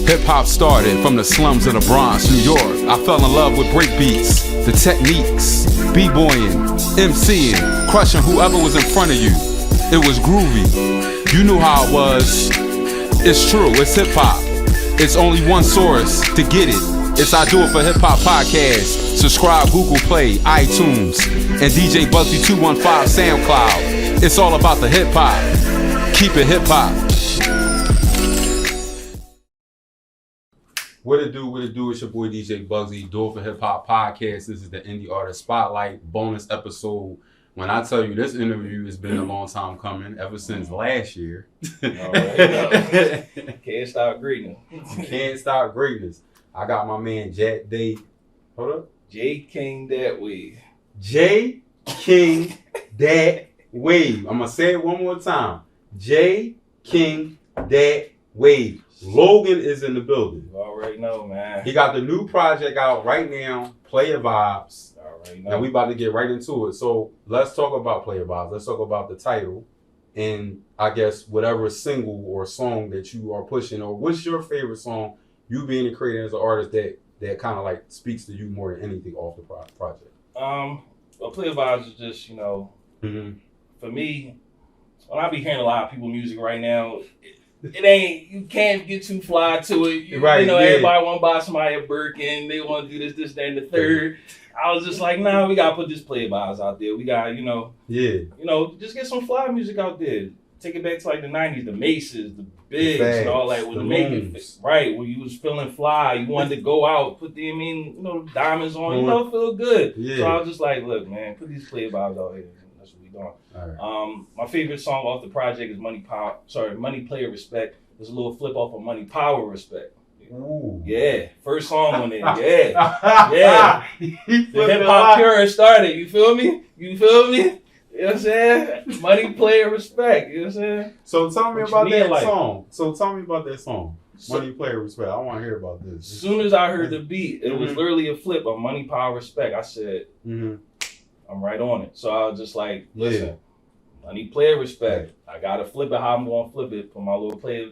Hip-hop started from the slums of the Bronx, New York. I fell in love with breakbeats, the techniques, b-boying, MCing, crushing whoever was in front of you. It was groovy. You knew how it was. It's true, it's hip-hop. It's only one source to get it. It's I Do It For Hip-Hop Podcast. Subscribe, Google Play, iTunes, and DJ Bugsy 215 SoundCloud. It's all about the hip-hop. Keep it hip-hop. What it do? It's your boy DJ Bugsy, Do It For Hip-Hop Podcast. This is the Indie Artist Spotlight bonus episode. When I tell you this interview has been a long time coming, ever since last year. All right, can't stop greatness. Can't stop greatness. I got my man Jack Day. Hold up. J King Dat Wave. J King Dat Wave. I'm gonna say it one more time. J King Dat Wave. Logan is in the building. You already know, man. He got the new project out right now, Player Vibes. Already know. And we about to get right into it. So let's talk about Player Vibes. Let's talk about the title and I guess whatever single or song that you are pushing, or what's your favorite song, you being a creator as an artist that kind of like speaks to you more than anything off the project? Well, Player Vibes is just, for me, when I be hearing a lot of people music right now, it ain't, you can't get too fly to it. Everybody want to buy somebody a Birkin. They want to do this, that, and the third. I was just like, nah, we got to put this Player Vibes out there. We got, just get some fly music out there. Take it back to like the 90s, the Maces, the Bigs, and all that. When when you was feeling fly, you wanted to go out, put the, diamonds on, feel good. Yeah. So I was just like, look, man, put these Player Vibes out here. That's what we doing. All right. My favorite song off the project is Money Player Respect. There's a little flip off of Money Power Respect. Ooh. Yeah, first song on it. Yeah. The hip hop purist started. You feel me? You know what I'm saying? Money Player Respect. You know what I'm saying? So tell me about that song. Money Player Respect. I want to hear about this. As soon as I heard the beat, it was literally a flip on Money Power Respect. I said, I'm right on it. So I was just like, listen, Money Player Respect. I got to flip it how I'm going to flip it. Put my little player,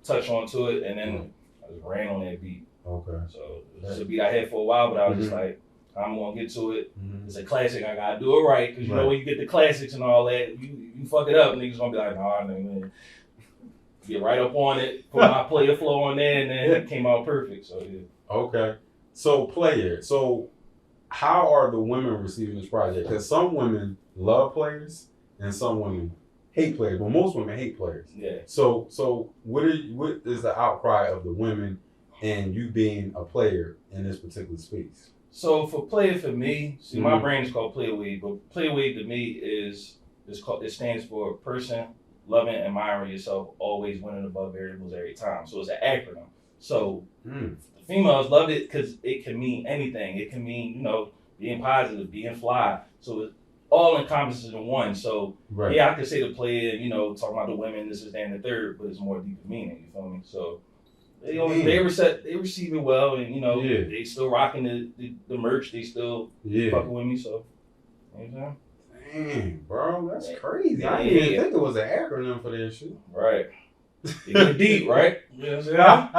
touch onto it, and then I just ran on that beat. Okay. So it's a beat I had for a while, but I was just like, I'm gonna get to it. It's a classic. I gotta do it right, because when you get the classics and all that, you fuck it up, niggas gonna be like, nah, man. Get right up on it, put my player flow on there, and then it came out perfect. So yeah. Okay. So Player. So how are the women receiving this project? Because some women love players and some women hate players. Well, most women hate players. Yeah. So what is the outcry of the women and you being a player in this particular space? So for Player, for me, my brand is called Player Wave, but Player Wave to me it stands for person loving and admiring yourself, always winning above variables every time. So it's an acronym. So the females love it because it can mean anything. It can mean, being positive, being fly. So it all encompasses in one. So I could say the player, talking about the women, this is that and the third, but it's more deeper meaning, you feel me? So they receive it well, and they still rocking the merch. They still fucking with me. So, you know what I'm saying? Dang, bro, that's crazy. I didn't even think it was an acronym for that shit. Right. It get deep, right? You know what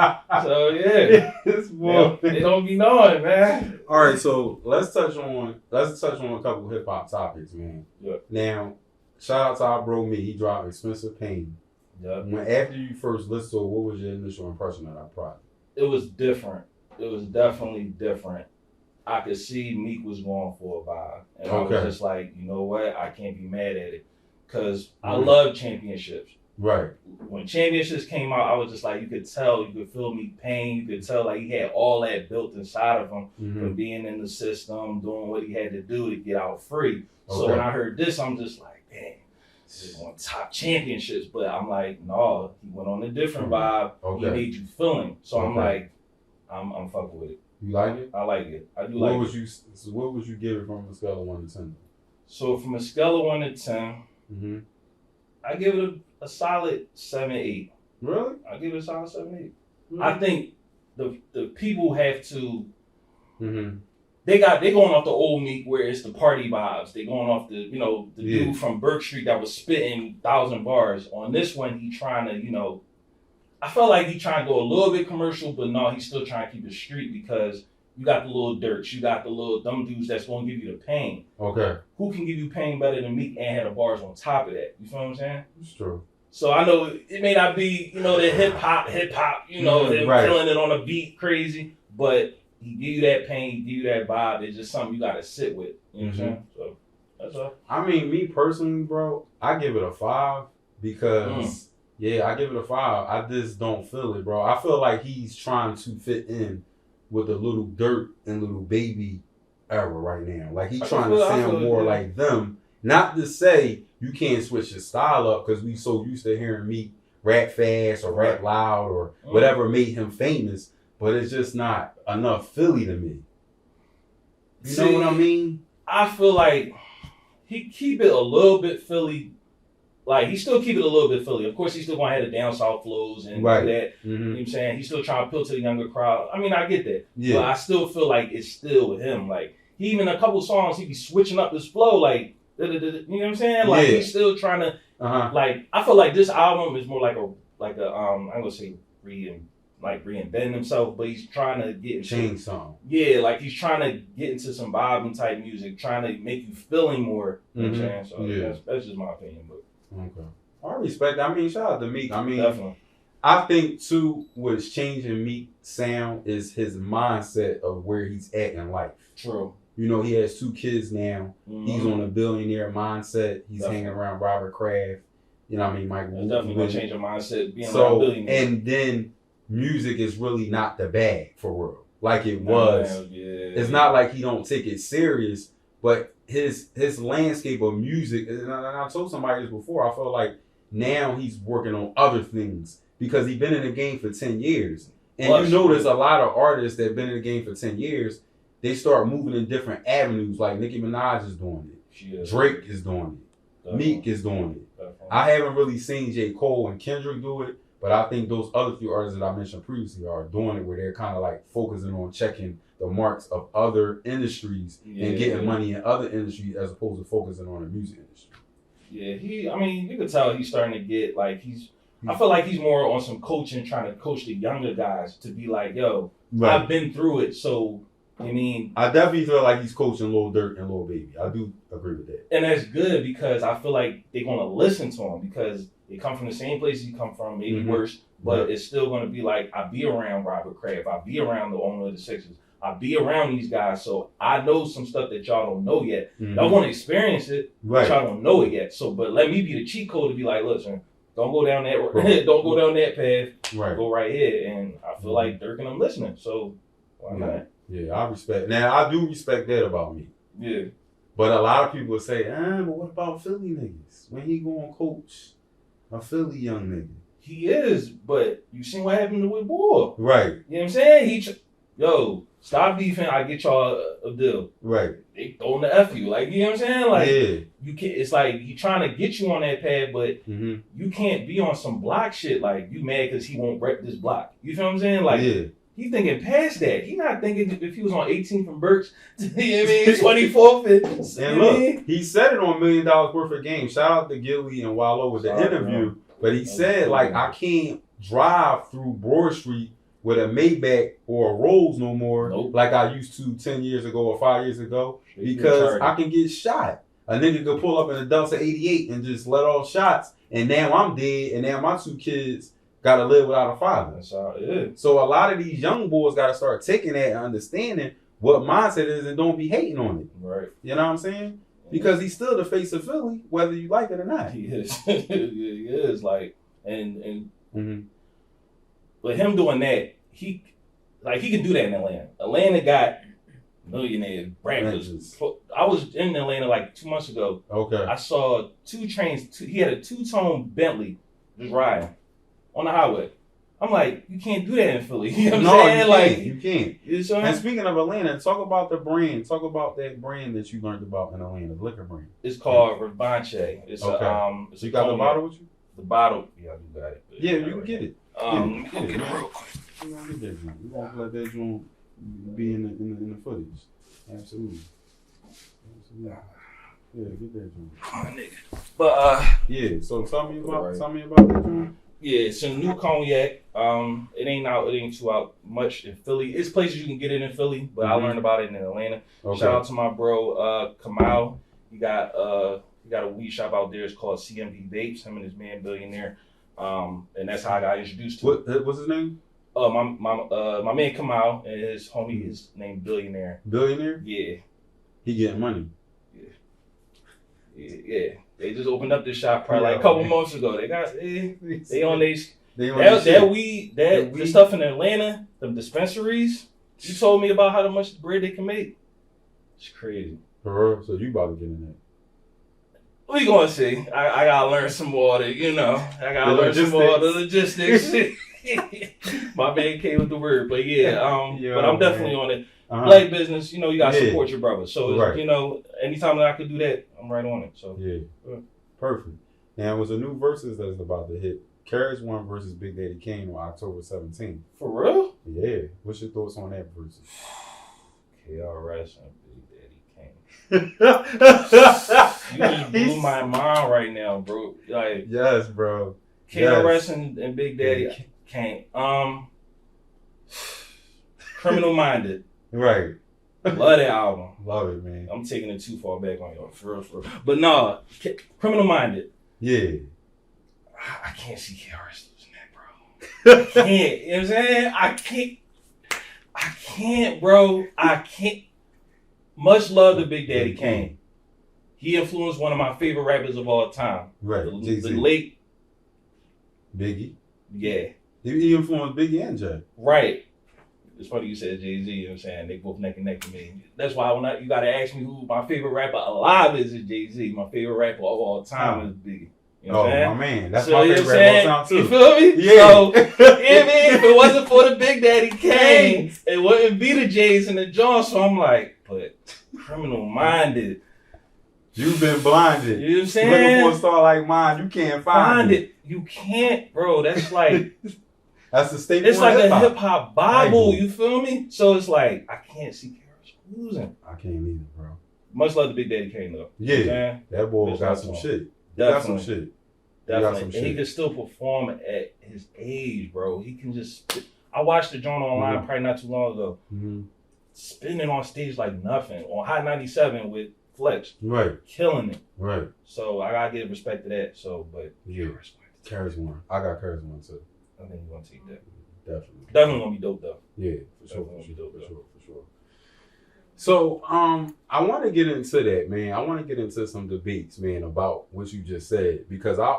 I'm saying? So yeah, they don't be knowing, man. All right, so let's touch on a couple of hip hop topics, man. Yeah. Now, shout out to our bro Me. He dropped Expensive Pain. Yeah. After you first listened to it, what was your initial impression of that project? It was different. It was definitely different. I could see Meek was going for a vibe. And I was just like, you know what? I can't be mad at it. Because I love championships. Right. When championships came out, I was just like, you could feel Meek pain. You could tell like he had all that built inside of him from being in the system, doing what he had to do to get out free. So when I heard this, I'm just like, dang. He won top championships, but I'm like, no, he went on a different vibe. He made you feeling. So I'm like, I'm fucking with it. You like it? I like it. I do what like would it. What would you give it from a scale of 1 to 10? So from a scale of 1 to 10, I give it a solid 7, 8. Really? I give it a solid 7, 8. Really? I think the people have to. They going off the old Meek where it's the party vibes. They going off the dude from Burke Street that was spitting 1,000 bars. On this one, he trying to I felt like he trying to go a little bit commercial, but no, he's still trying to keep it street because you got the little Dirks, you got the little dumb dudes that's gonna give you the pain. Okay. Who can give you pain better than Meek and have the bars on top of that? You feel what I'm saying? It's true. So I know it may not be, the hip hop, him killing it on a beat crazy, but he give you that pain, he give you that vibe. It's just something you gotta sit with. You know what I'm saying? So that's all. I mean, me personally, bro, I give it a 5 because I give it a 5. I just don't feel it, bro. I feel like he's trying to fit in with the Little Dirt and Little Baby era right now. Like he's trying to sound more like them. Not to say you can't switch your style up because we so used to hearing Meek rap fast or rap loud or whatever made him famous, but it's just not enough Philly to me. You know what I mean? I feel like he keep it a little bit Philly. Like, he still keep it a little bit Philly. Of course, he's still going to have the down south flows and do that. You know what I'm saying? He's still trying to appeal to the younger crowd. I mean, I get that. Yeah. But I still feel like it's still him. Like, he even a couple songs, he be switching up his flow. Like, you know what I'm saying? Like, he's still trying to, like, I feel like this album is more like a I'm going to say reinventing himself, but he's trying to get into change song. Yeah, like he's trying to get into some vibing type music, trying to make you feeling more. You know what I'm saying? So that's just my opinion. But okay, I respect that. I mean, shout out to Meek. I mean, definitely. I think too, what's changing Meek's sound is his mindset of where he's at in life. True. You know, he has 2 kids now. He's on a billionaire mindset. He's hanging around Robert Kraft. You know what I mean? Michael. It's definitely gonna change your mindset being around billionaires. And then music is really not the bag for real, like it was. It's not like he don't take it serious, but his landscape of music. And I told somebody this before. I feel like now he's working on other things because he's been in the game for 10 years. And you notice a lot of artists that have been in the game for 10 years, they start moving in different avenues. Like Nicki Minaj is doing it. Drake is doing it. Meek is doing it. I haven't really seen J. Cole and Kendrick do it, but I think those other few artists that I mentioned previously are doing it where they're kind of like focusing on checking the marks of other industries and getting money in other industries as opposed to focusing on the music industry. Yeah, you can tell he's starting to get like I feel like he's more on some coaching, trying to coach the younger guys to be like, yo, I've been through it, so I definitely feel like he's coaching Lil Durk and Lil Baby. I do agree with that. And that's good because I feel like they're gonna listen to him because they come from the same place you come from, maybe worse, but it's still gonna be like I be around Robert Kraft, I be around the owner of the Sixers, I be around these guys, so I know some stuff that y'all don't know yet. Y'all want to experience it, but y'all don't know it yet. So, but let me be the cheat code to be like, listen, don't go down that, don't go down that path. Go right here, and I feel like Dirk and I'm listening. So why not? Yeah, I respect. Now I do respect that about me. Yeah, but a lot of people say, but what about Philly niggas? When he gonna coach a Philly young nigga? He is, but you seen what happened with Boy, right? You know what I'm saying? Stop beefing. I get y'all a deal. Right. They throwing the F you. Like, you know what I'm saying? Like, you can't, it's like he trying to get you on that path, but you can't be on some block shit. Like, you mad because he won't rep this block. You feel what I'm saying? Like, he's thinking past that. He's not thinking if he was on 18th from Burks, you know what I mean? 24th. And look, he said it on $1 Million Worth of Game. Shout out to Gilly and Wallow with the interview. But he said, like, I can't drive through Broad Street with a Maybach or a Rolls no more, like I used to 10 years ago or 5 years ago, because I can get shot. A nigga could pull up in a Delta 88 and just let off shots, and now I'm dead, and now my 2 kids got to live without a father. That's how it is. So a lot of these young boys got to start taking that and understanding what mindset is and don't be hating on it. Right. You know what I'm saying? Because he's still the face of Philly, whether you like it or not. He is. He is. Like, and but him doing that, he can do that in Atlanta. Atlanta got millionaires, rappers. I was in Atlanta like 2 months ago. Okay. I saw 2 trains. He had a 2-tone Bentley just riding on the highway. I'm like, you can't do that in Philly. You know what I'm saying? Like, you can't. You know, and speaking of Atlanta, talk about the brand. Talk about that brand that you learned about in Atlanta, the liquor brand. It's called Revanche. It's it's you got the bottle with you? The bottle. Yeah, you got it. Yeah, you can get it. Let me go get it real quick. We're gonna get that joint. We're gonna let that joint be in the footage. Absolutely. Yeah, get that joint. My nigga. But yeah. So tell me about that joint. Yeah, it's a new cognac. It ain't too out much in Philly. It's places you can get it in Philly, but I learned about it in Atlanta. Okay. Shout out to my bro, Kamal. He got a weed shop out there. It's called CMB Vapes. Him and his man Billionaire. And that's how I got introduced to it. What's his name? My man Kamal and his homie is named Billionaire. Billionaire? Yeah. He getting money. Yeah. They just opened up this shop probably like a couple months ago. They on that weed, the stuff in Atlanta, the dispensaries. You told me about how much bread they can make. It's crazy. For real? So you about to get in that? We gonna see. I gotta learn some more of the, I gotta learn some more of the logistics. My man came with the word, but but I'm definitely on it. Black business, you gotta support your brother. So anytime that I could do that, I'm right on it. So perfect. Now, it was a new versus that's about to hit. Carriage One versus Big Daddy Kane on October 17th. For real? Yeah. What's your thoughts on that versus? KRS and Big Daddy Kane. You just blew my mind right now, bro. Like, yes, bro. KRS and Big Daddy Kane. Criminal Minded. Right. Love that album. Love it, man. I'm taking it too far back on y'all, for real. But no, Criminal Minded. Yeah. I can't see KRS losing that, bro. I can't. You know what I'm saying? I can't, bro. I can't. Much love to Big Daddy Kane. He influenced one of my favorite rappers of all time. Right. The late Biggie. Yeah. He influenced Biggie and Jay. Right. It's funny you said Jay-Z, you know what I'm saying? They both neck and neck to me. That's why you got to ask me who my favorite rapper alive is Jay-Z. My favorite rapper of all time is Biggie. You know what I'm saying? My man. That's my favorite rapper of all time, too. You feel me? Yeah. So, if it wasn't for the Big Daddy Kane, it wouldn't be the Jays and the Johns. So I'm like, but Criminal Minded. You've been blinded. You know what I'm saying? Looking for a star like mine, you can't find it. You can't, bro. That's like... That's the staple. It's like a hip hop Bible, you feel me? So it's like I can't see KRS losing. I can't either, bro. Much love to Big Daddy Kane though. Yeah, you know that boy got some shit. Definitely. And he can still perform at his age, bro. He can just. I watched the joint online probably not too long ago. Spinning on stage like nothing on Hot 97 with Flex. Right. Killing it. Right. So I gotta give respect to that. So, but KRS One. I got KRS One too. I think you're gonna take that. Definitely gonna be dope though. Yeah, for sure. So I want to get into that, man. I want to get into some debates, man, about what you just said, because I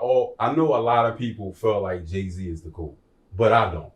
know a lot of people feel like Jay-Z is the GOAT, but I don't.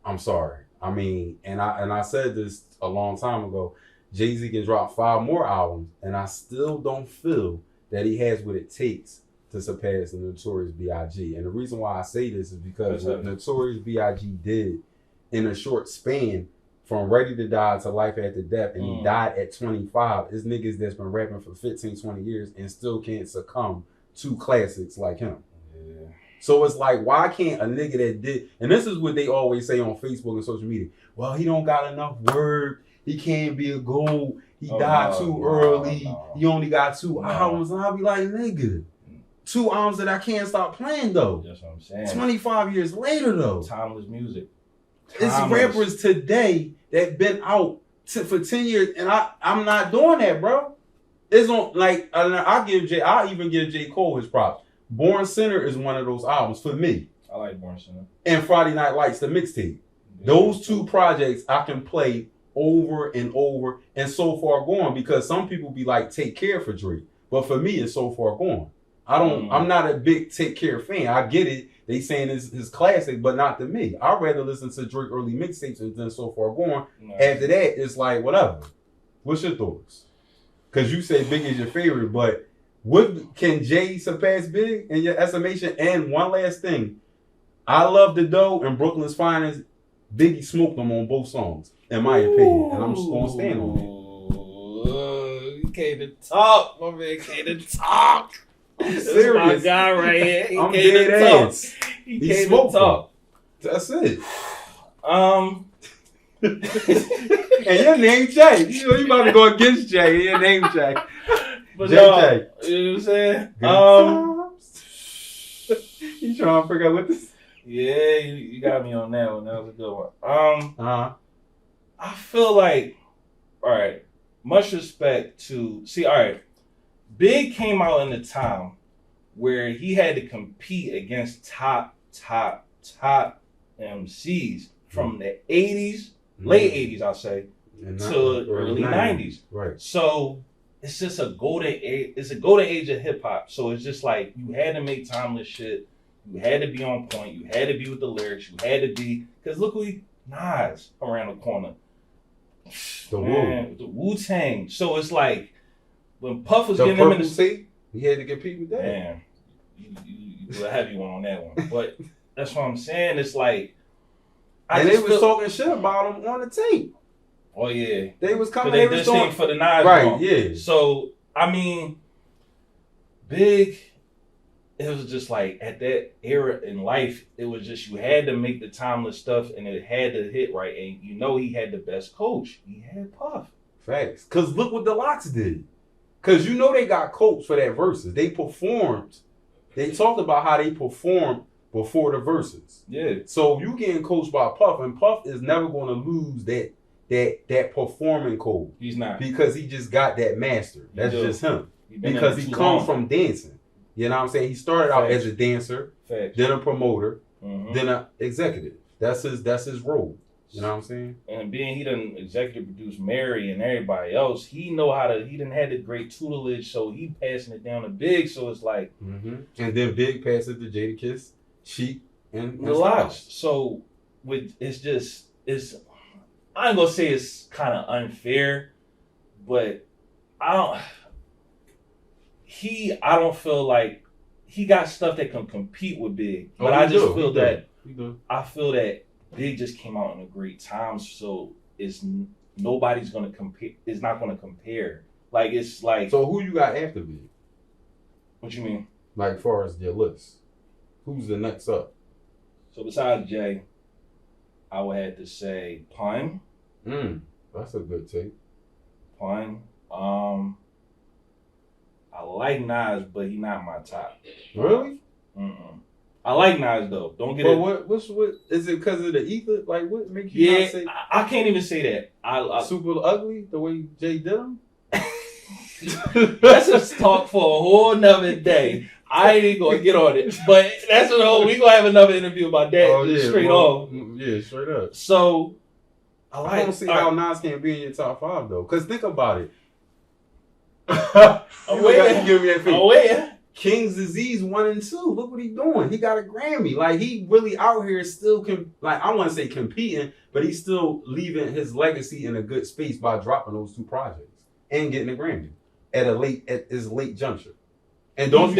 I'm sorry. I mean, and I said this a long time ago. Jay-Z can drop 5 more albums, and I still don't feel that he has what it takes to surpass the Notorious B.I.G. And the reason why I say this is because what Notorious B.I.G. did in a short span, from Ready to Die to Life After Death, and he died at 25, is niggas that's been rapping for 15, 20 years and still can't succumb to classics like him. Yeah. So it's like, why can't a nigga that did, and this is what they always say on Facebook and social media, well, he don't got enough work, he can't be a GOAT, he died too early, he only got 2 albums, and I'll be like, nigga, 2 albums that I can't stop playing though. That's what I'm saying. 25 years later though. Timeless music. It's rappers today that been out for 10 years, and I'm not doing that, bro. It's on like I even give J. Cole his props. Born Center is one of those albums for me. I like Born Center. And Friday Night Lights, the mixtape. Yeah. Those 2 projects I can play over and over, and So Far Gone, because some people be like Take Care for Drake, but for me it's So Far Gone. I'm not a big Take Care fan. I get it. They saying it's classic, but not to me. I'd rather listen to Drake early mixtapes than So Far Gone. After that, it's like, whatever. What's your thoughts? Because you say Big is your favorite, but can Jay surpass Big in your estimation? And one last thing. I Love the Dough and Brooklyn's Finest. Biggie smoked them on both songs, in my opinion. And I'm just going to stand on it. You came to talk. My man came to talk. This is my guy right here. He I'm came dead to talk. ass. He came to talk. That's it. And your name Jay. You about to go against Jay. Your name Jay. But Jay. You know what I'm saying? You trying to figure out what this? Yeah, you got me on that one. That was a good one. I feel like, all right, much respect to, see, all right, Big came out in the time where he had to compete against top MCs from the 80s, late 80s, I'll say, to early 90s. Right. So it's just a golden age. It's a golden age of hip hop. So it's just like you had to make timeless shit. You had to be on point. You had to be with the lyrics. You had to be, because look who Nas around the corner. The Wu-Tang. So it's like when Puff was getting him in the seat, he had to compete with that. Man, you put a heavy one on that one. But that's what I'm saying. It's like, and they was talking shit about him on the tape. Oh yeah, they was coming. They was doing for the Nas right? Song. Yeah. So I mean, Big. It was just like at that era in life, it was just you had to make the timeless stuff, and it had to hit right. And you know he had the best coach. He had Puff. Facts. Cause look what the L.L.C did. Cause you know they got coached for that verses. They performed. They talked about how they performed before the verses. Yeah. So you getting coached by Puff, and Puff is never going to lose that performing code. He's not, because he just got that master. That's just him. Because he comes from dancing. You know what I'm saying? He started out as a dancer, then a promoter, then an executive. That's his role. You know what I'm saying? And being he done executive produced Mary and everybody else, he didn't have the great tutelage, so he passing it down to Big. So it's like, and then Big passed it to Jadakiss, Sheik, and L.L.C. So it's I ain't gonna say it's kind of unfair, but I don't feel like he got stuff that can compete with Big. But I feel that Big just came out in a great time, so nobody's gonna compare. It's not gonna compare. Like it's like. So who you got after Big? What you mean? Like far as your list, who's the next up? So besides Jay, I would have to say Pun. That's a good take. Pun. I like Nas, but he not my top. Really? I like Nas though. Don't get it. But what is it? Because of the ether? Like what makes you not say? I can't even say that. I super ugly the way Jay did him. Let's just talk for a whole nother day. I ain't even gonna get on it, but we gonna have another interview about that straight off. Yeah, straight up. So I don't see how Nas can't be in your top 5 though. Cause think about it. King's Disease 1 and 2. Look what he doing. He got a Grammy. Like he really out here still I want to say competing, but he's still leaving his legacy in a good space by dropping those 2 projects and getting a Grammy at his late juncture. And don't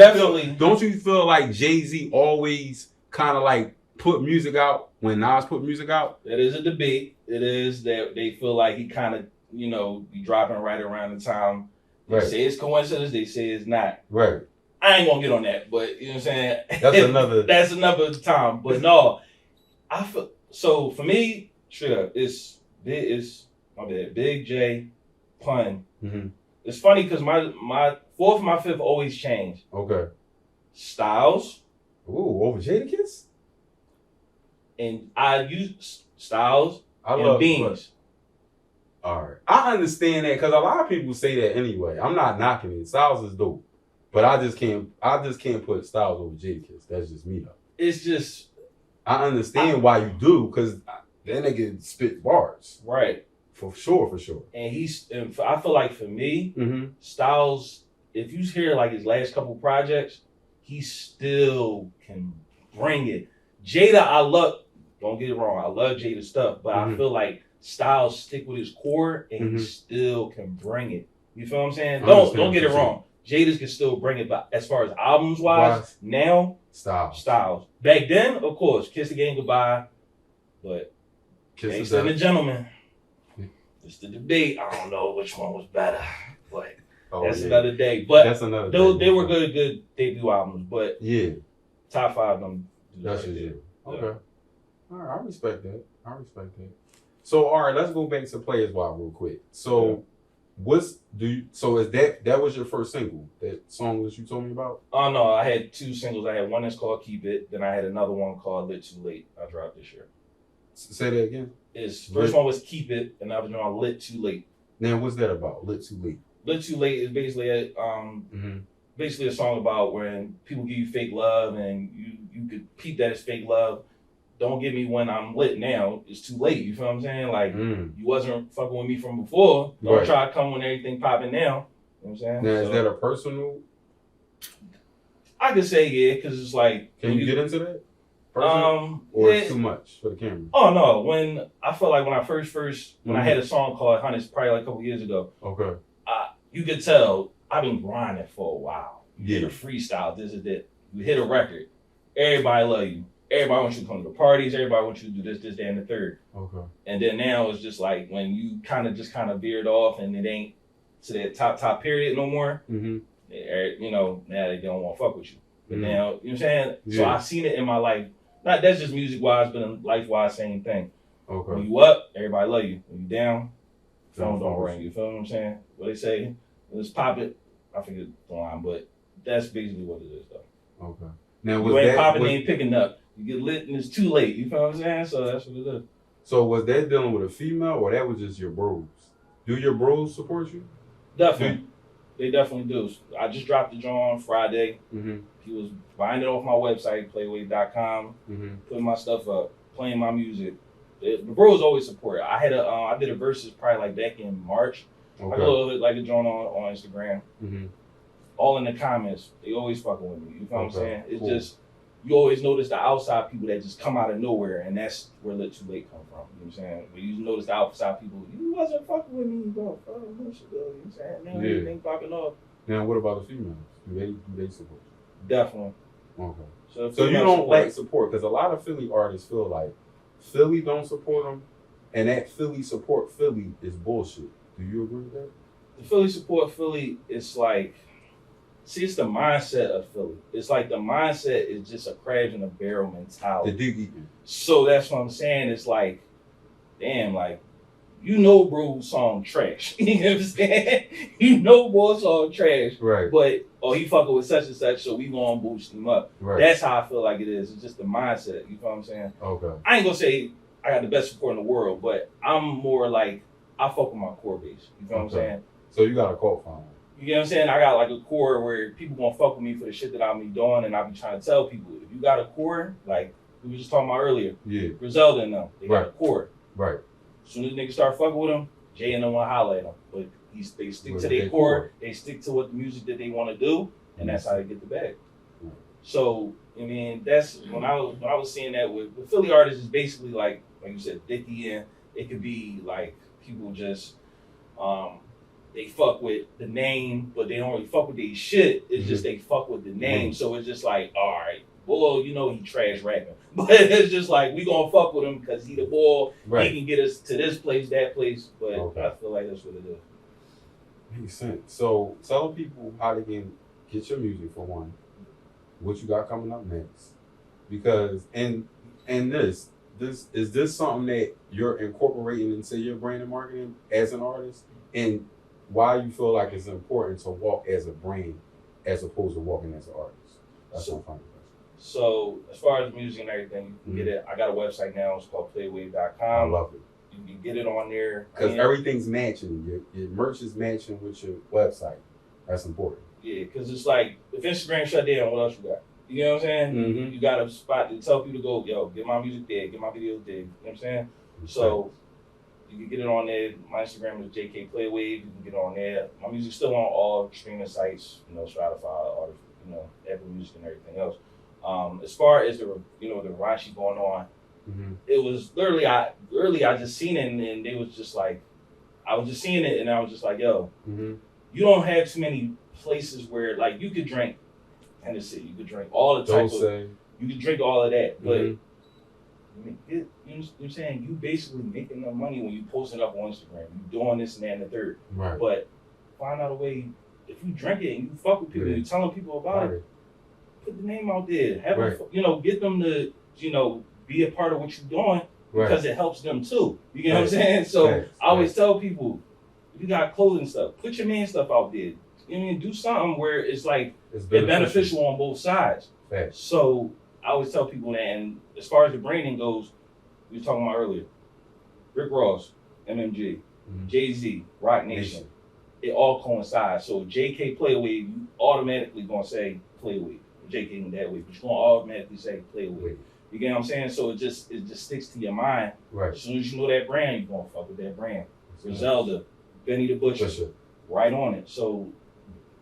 you feel like Jay-Z always kind of like put music out when Nas put music out? That is a debate. It is that they feel like he kind of be dropping right around the time. They say it's coincidence. They say it's not. Right. I ain't gonna get on that, but you know what I'm saying. That's another time. But no, I feel so. For me, straight up, it's my bad. Big J, Pun. It's funny because my fourth and my fifth always change. Okay. Styles. Ooh, over Jadakiss. And I use Styles and Beans. All right, I understand that because a lot of people say that anyway. I'm not knocking it. Styles is dope, but I just can't put Styles over Jadakiss. That's just me though. It's just I understand why you do because that nigga spit bars, right? For sure. And I feel like for me, Styles, if you hear like his last couple projects, he still can bring it. Jada, don't get it wrong, I love Jada stuff, but I feel like Styles stick with his core and he still can bring it. You feel what I'm saying? Don't get it wrong. Jada's can still bring it, but as far as albums wise, now Styles. Back then, of course, Kiss the Game Goodbye, but Gangsta and the Gentleman. It's the debate. I don't know which one was better, but that's another day. But that's another day. They were good debut albums, but top 5 them. That's it. Okay. All right, I respect that. So, all right, let's go back to Players Wild real quick. So, So is that was your first single? That song that you told me about? Oh no, I had 2 singles. I had one that's called Keep It. Then I had another one called Lit Too Late. I dropped this year. Say that again. First one was Keep It, and the other one Lit Too Late. Now what's that about? Lit Too Late. Lit Too Late is basically basically a song about when people give you fake love and you could peep that as fake love. Don't get me when I'm lit now. It's too late. You feel what I'm saying? Like, you wasn't fucking with me from before. Don't try to come when everything popping now. You know what I'm saying? Now, is that a personal? I could say yeah, because it's like... Can you get into that? Personal? Or it's too much for the camera? Oh, no. I felt like when I when I had a song called Hunters probably like a couple years ago. Okay. You could tell I've been grinding for a while. You hit a freestyle, this is that. You hit a record. Everybody love you. Everybody wants you to come to the parties. Everybody wants you to do this, that, and the third. Okay. And then now it's just like when you kind of veered off and it ain't to that top period no more. Mm-hmm. You know, now they don't want to fuck with you. But now, you know what I'm saying? Yeah. So I've seen it in my life. Not that's just music wise, but in life wise, same thing. Okay. When you up, everybody love you. When you down, phone don't ring. You feel what I'm saying? What they say? Let's pop it. I forget the line, but that's basically what it is, though. Okay. Now, you ain't popping, they ain't picking up. You get lit and it's too late. You feel what I'm saying? So that's what it is. So was that dealing with a female or that was just your bros? Do your bros support you? Definitely. They definitely do. I just dropped the joint on Friday. Mm-hmm. He was buying it off my website, phillyhiphop.com, putting my stuff up, playing my music. The bros always support. I did a versus probably like back in March. Okay. Like a little bit like a joint on Instagram. Mm-hmm. All in the comments, they always fucking with me. You know what I'm saying? It's just, you always notice the outside people that just come out of nowhere, and that's where Lit Too Late come from. You know what I'm saying? But you notice the outside people, you wasn't fucking with me, bro. Oh, you know what I'm saying? Now everything popping off. Now, what about the females? Do they support you? Definitely. Okay. So you don't lack support, because a lot of Philly artists feel like Philly don't support them, and that Philly support Philly is bullshit. Do you agree with that? The Philly support Philly is like, see, it's the mindset of Philly. It's like the mindset is just a crabs in a barrel mentality. The dig eating. So that's what I'm saying. It's like, damn, like, you know bro's song trash. You know what I'm saying? You know bro's song trash. Right. But, he fucking with such and such, so we gonna boost him up. Right. That's how I feel like it is. It's just the mindset. You know what I'm saying? Okay. I ain't gonna say I got the best support in the world, but I'm more like, I fuck with my core base. You know what I'm saying? So you got a cult following. You know what I'm saying? I got like a core where people gonna fuck with me for the shit that I be doing, and I be trying to tell people, if you got a core, like we were just talking about earlier, Griselda and them, they got a core. Right. As soon as niggas start fucking with them, Jay and them want to holler at them. But they stick to their core, they stick to what the music that they want to do, and that's how they get the bag. So, I mean, that's when I was seeing that with Philly artists, is basically like you said, Dickie, and it could be like people just they fuck with the name, but they don't really fuck with their shit. It's just they fuck with the name. So it's just like, all right, well, you know he trash rapping. But it's just like, we gonna fuck with him because he the ball. Right. He can get us to this place, that place. But I feel like that's what it is. Makes sense. So tell people how they can get your music for one. What you got coming up next. Because and this is this something that you're incorporating into your brand and marketing as an artist? And why you feel like it's important to walk as a brand as opposed to walking as an artist? That's my final question. So as far as music and everything, you can get it. I got a website now. It's called phillyhiphop.com. I love it. You can get it on there. Because everything's matching. Your merch is matching with your website. That's important. Yeah, because it's like, if Instagram shut down, what else you got? You know what I'm saying? Mm-hmm. You got a spot to tell people to go, yo, get my music there, get my videos there. You know what I'm saying? So you can get it on there. My Instagram is JK Playwave. You can get on there. My music's still on all streaming sites, Spotify, or Apple Music and everything else. As far as the Rashi going on, it was literally I just seen it and they was just like, I was just seeing it and I was just like, yo, you don't have too many places where like you could drink Hennessy, you could drink all the types of, you could drink all of that, but you know what I'm saying? You basically making no money when you posting up on Instagram. You doing this and that and the third. Right. But find out a way, if you drink it and you fuck with people, you're telling people about it, put the name out there. Have get them to, be a part of what you're doing because it helps them too. You get what I'm saying? So I always tell people, if you got clothing stuff, put your man stuff out there. You know what I mean? Do something where it's like it's beneficial on both sides. Fact. So I always tell people that, and as far as the branding goes, we were talking about earlier, Rick Ross, MMG, Jay-Z, Rock Nation, it all coincides. So JK Play Wave, you automatically gonna say Play Wave. JK in that way, but you're gonna automatically say Play Wave. You get what I'm saying? So it just sticks to your mind. Right. As soon as you know that brand, you're gonna fuck with that brand. Griselda, Benny the Butcher, right on it. So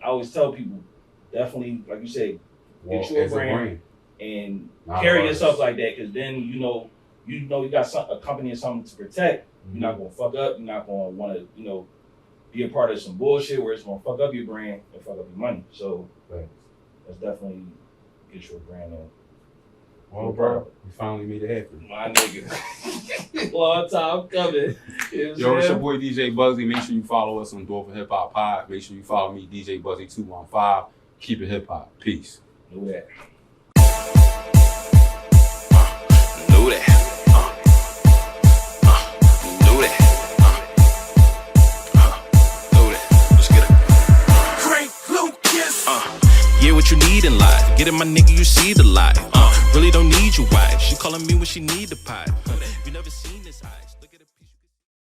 I always tell people, definitely, like you say, get you a brand and carry yourself like that, because then you know you got a company or something to protect. You're not gonna fuck up. You're not gonna want to be a part of some bullshit where it's gonna fuck up your brand and fuck up your money. So that's definitely get you a brand in. Well, bro, we finally made it happen. My nigga. Long time coming. Yo, it's your boy DJ Bugsy. Make sure you follow us on Door for Hip Hop Pod. Make sure you follow me, DJ Bugsy 215. Keep it hip hop. Peace. Know that. Know that. Know that. Know that. Let's get it. Frank Lucas. Yeah, what you need in life. Get it, my nigga, you see the light. Really don't need your wife. She calling me when she need the pipe. You never seen this eyes.